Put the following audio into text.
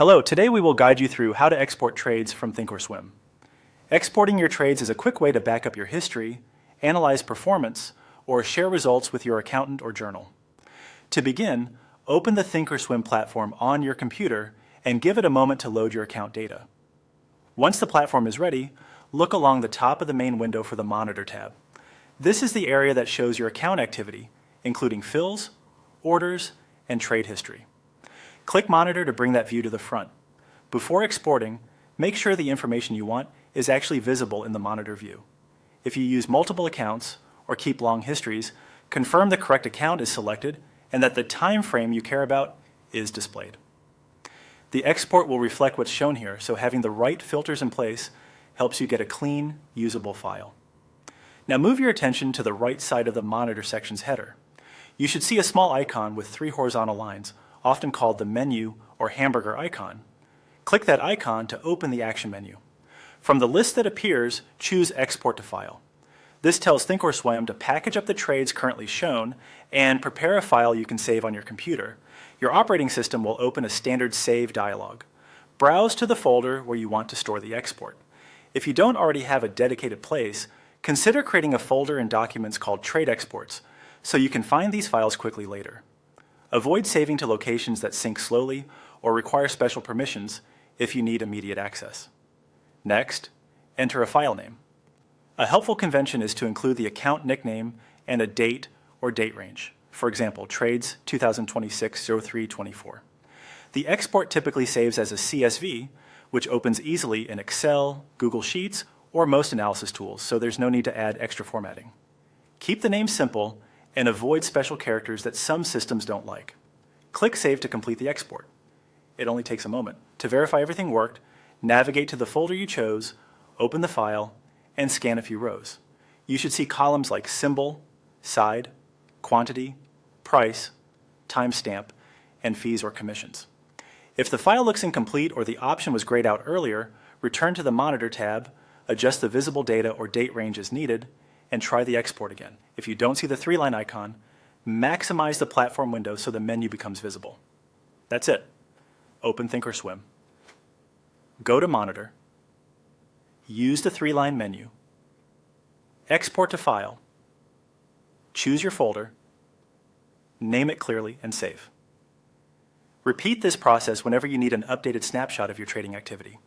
Hello, today we will guide you through how to export trades from ThinkorSwim. Exporting your trades is a quick way to back up your history, analyze performance, or share results with your accountant or journal. To begin, open the ThinkorSwim platform on your computer and give it a moment to load your account data. Once the platform is ready, look along the top of the main window for the Monitor tab. This is the area that shows your account activity, including fills, orders, and trade history. Click Monitor to bring that view to the front. Before exporting, make sure the information you want is actually visible in the Monitor view. If you use multiple accounts or keep long histories, confirm the correct account is selected and that the time frame you care about is displayed. The export will reflect what's shown here, so having the right filters in place helps you get a clean, usable file. Now move your attention to the right side of the Monitor section's header. You should see a small icon with 3 horizontal lines, often called the menu or hamburger icon. Click that icon to open the action menu. From the list that appears, choose Export to File. This tells ThinkorSwim to package up the trades currently shown and prepare a file you can save on your computer. Your operating system will open a standard Save dialog. Browse to the folder where you want to store the export. If you don't already have a dedicated place, consider creating a folder in Documents called Trade Exports so you can find these files quickly later. Avoid saving to locations that sync slowly or require special permissions if you need immediate access. Next, enter a file name. A helpful convention is to include the account nickname and a date or date range. For example, Trades 2026-03-24. The export typically saves as a CSV, which opens easily in Excel, Google Sheets, or most analysis tools, so there's no need to add extra formatting. Keep the name simple and avoid special characters that some systems don't like. Click Save to complete the export. It only takes a moment. To verify everything worked, navigate to the folder you chose, open the file, and scan a few rows. You should see columns like symbol, side, quantity, price, timestamp, and fees or commissions. If the file looks incomplete or the option was grayed out earlier, return to the Monitor tab, adjust the visible data or date range as needed, and try the export again. If you don't see the 3-line icon, maximize the platform window so the menu becomes visible. That's it. Open ThinkorSwim. Go to Monitor. Use the 3-line menu. Export to File. Choose your folder. Name it clearly and save. Repeat this process whenever you need an updated snapshot of your trading activity.